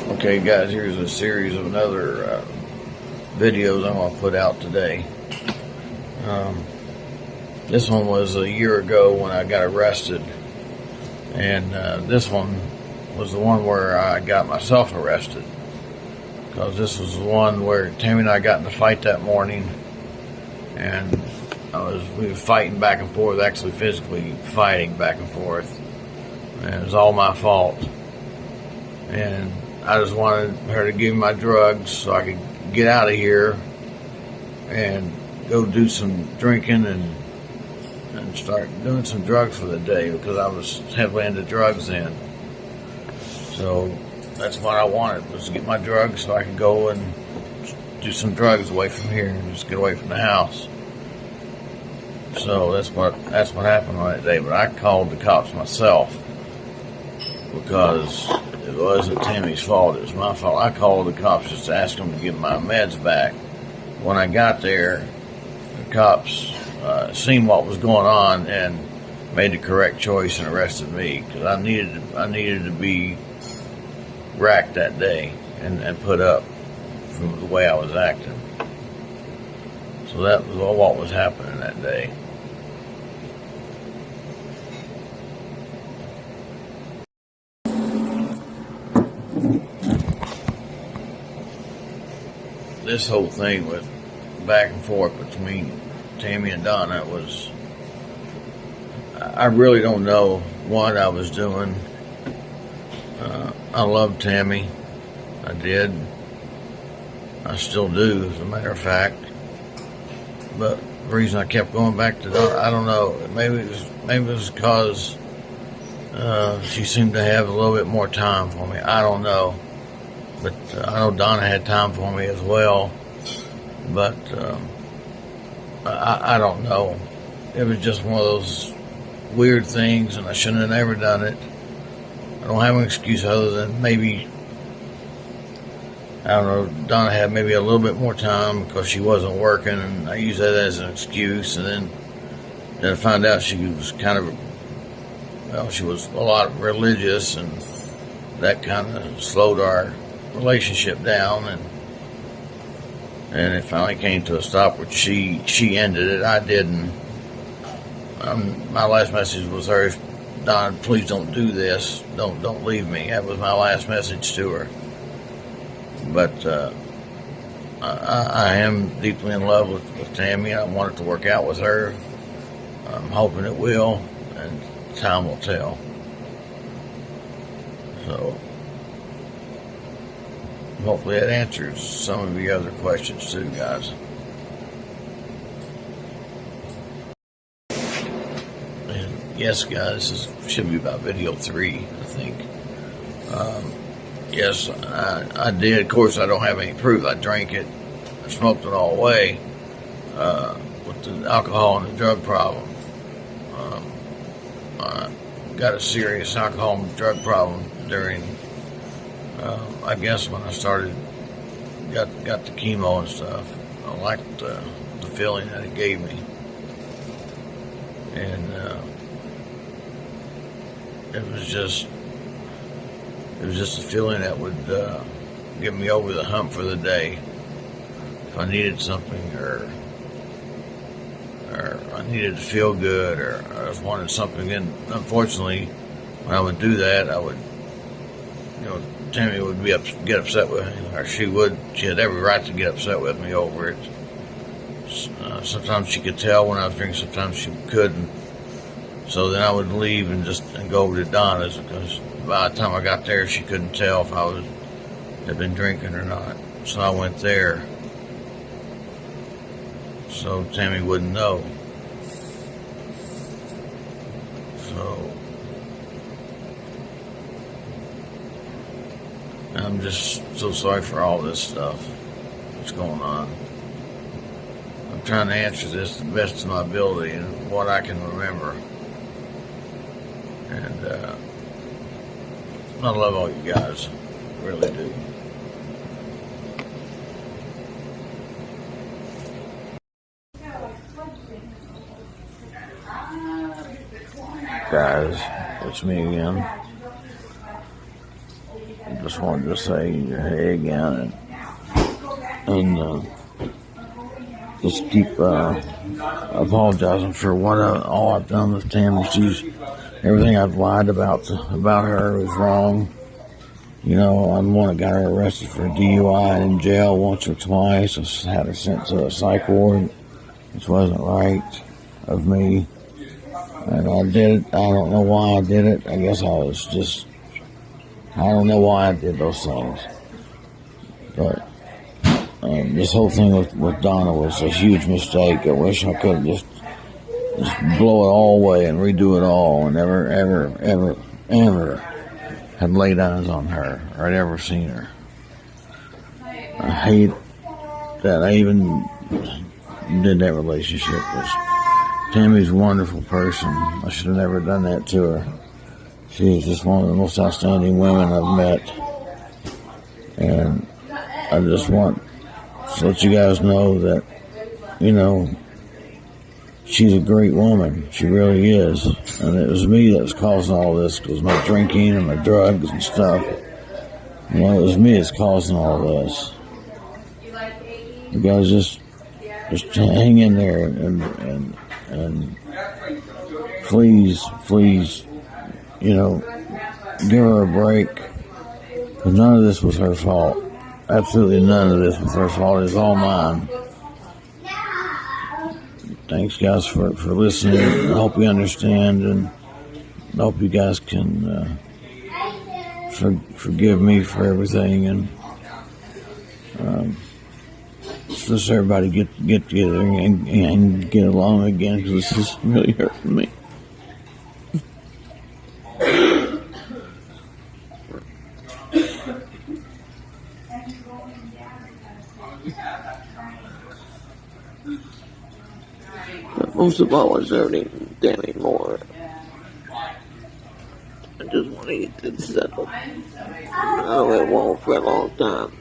Okay guys, here's a series of another videos I'm going to put out today. This one was a year ago when I got arrested, and this one was the one where I got myself arrested, because this was the one where Tammy and I got in a fight that morning, and we were fighting back and forth, actually physically fighting back and forth, and it was all my fault. And I just wanted her to give me my drugs so I could get out of here and go do some drinking and start doing some drugs for the day, because I was heavily into drugs then. So that's what I wanted, was to get my drugs so I could go and do some drugs away from here and just get away from the house. So that's what happened on that day. But I called the cops myself, because it wasn't Tammy's fault, it was my fault. I called the cops just to ask them to give my meds back. When I got there, the cops seen what was going on and made the correct choice and arrested me, because I needed to be racked that day and put up from the way I was acting. So that was all what was happening that day. This whole thing with back and forth between Tammy and Donna was, I really don't know what I was doing. I loved Tammy. I did. I still do, as a matter of fact. But the reason I kept going back to Donna, I don't know. Maybe it was because she seemed to have a little bit more time for me. I don't know. But I know Donna had time for me as well. But I don't know. It was just one of those weird things, and I shouldn't have never done it. I don't have an excuse other than maybe, I don't know, Donna had maybe a little bit more time because she wasn't working, and I use that as an excuse. And then I found out she was she was a lot religious, and that kind of slowed our relationship down, and it finally came to a stop where she ended it. I didn't. My last message was her, Don, please don't do this. Don't leave me. That was my last message to her. But I am deeply in love with Tammy, and I want it to work out with her. I'm hoping it will, and time will tell. So hopefully that answers some of the other questions too, guys. And yes, guys, this should be about video 3, I think. Yes, I did. Of course, I don't have any proof. I drank it. I smoked it all away with the alcohol and the drug problem. I got a serious alcohol and drug problem during, I guess, when I got the chemo and stuff. I liked the feeling that it gave me, and it was just a feeling that would get me over the hump for the day. If I needed something, or I needed to feel good, or I just wanted something. And unfortunately, when I would do that, I would, Tammy would get upset with me, or she had every right to get upset with me over it. Sometimes she could tell when I was drinking, sometimes she couldn't. So then I would leave and go over to Donna's, because by the time I got there, she couldn't tell if I had been drinking or not. So I went there, so Tammy wouldn't know. So I'm just so sorry for all this stuff that's going on. I'm trying to answer this to the best of my ability and what I can remember. And I love all you guys, really do. Guys, it's me again. just wanted to say hey again, and just keep apologizing for all I've done with Tammy. Everything I've lied about her was wrong. You know, I'm the one that got her arrested for DUI and in jail once or twice. I had her sent to a psych ward, which wasn't right of me. And I did it. I don't know why I did it. I guess I don't know why I did those things. But this whole thing with Donna was a huge mistake. I wish I could just blow it all away and redo it all and never, ever had laid eyes on her or I'd ever seen her. I hate that I even did that relationship. Tammy's a wonderful person. I should have never done that to her. She's just one of the most outstanding women I've met. And I just want to let you guys know that, you know, she's a great woman. She really is. And it was me that was causing all this because my drinking and my drugs and stuff. You know, it was me that's causing all this. You guys just hang in there and please, you know, give her a break. Because none of this was her fault. Absolutely none of this was her fault. It's all mine. Thanks, guys, for listening. I hope you understand, and I hope you guys can forgive me for everything, and let's everybody get together and get along again, because this is really hurting me. But most of all, it's hurting Danny more. I just want to get this settled. I know it won't for a long time.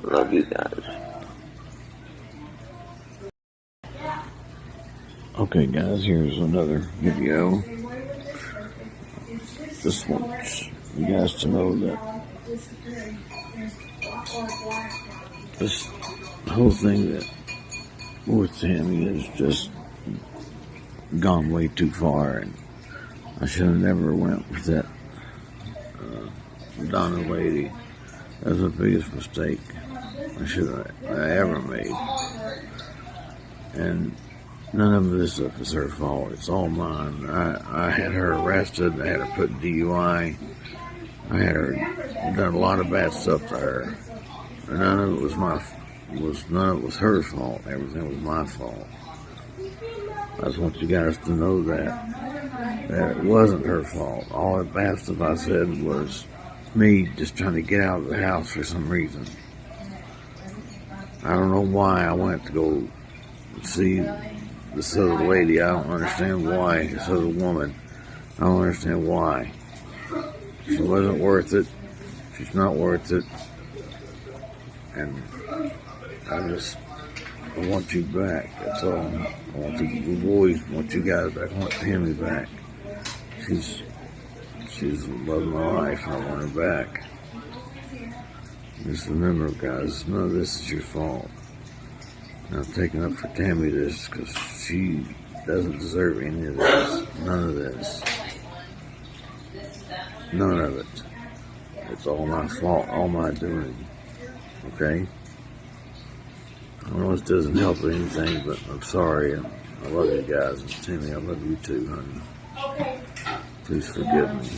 Love you guys. Okay, guys, here's another video. Just want you guys to know that this whole thing that with Tammy is just gone way too far, and I should have never went with that Donna lady. That was the biggest mistake I ever made. And none of this stuff is her fault. It's all mine. I had her arrested. I had her put in DUI. I had her done a lot of bad stuff to her. And none of it was her fault. Everything was my fault. I just want you guys to know that it wasn't her fault. All the bad stuff I said was me just trying to get out of the house for some reason. I don't know why I went to go see this other lady. I don't understand why. This other woman. I don't understand why. She wasn't worth it. She's not worth it. And I want you back. That's all. I want the boys, want you guys back. I want Tammy back. She's the love of my life, and I want her back. Just remember, guys, none of this is your fault. I'm taking up for Tammy this because she doesn't deserve any of this. None of this. None of it. It's all my fault, all my doing. Okay? I know this doesn't help with anything, but I'm sorry. I love you guys. And Tammy, I love you too, honey. Please forgive me.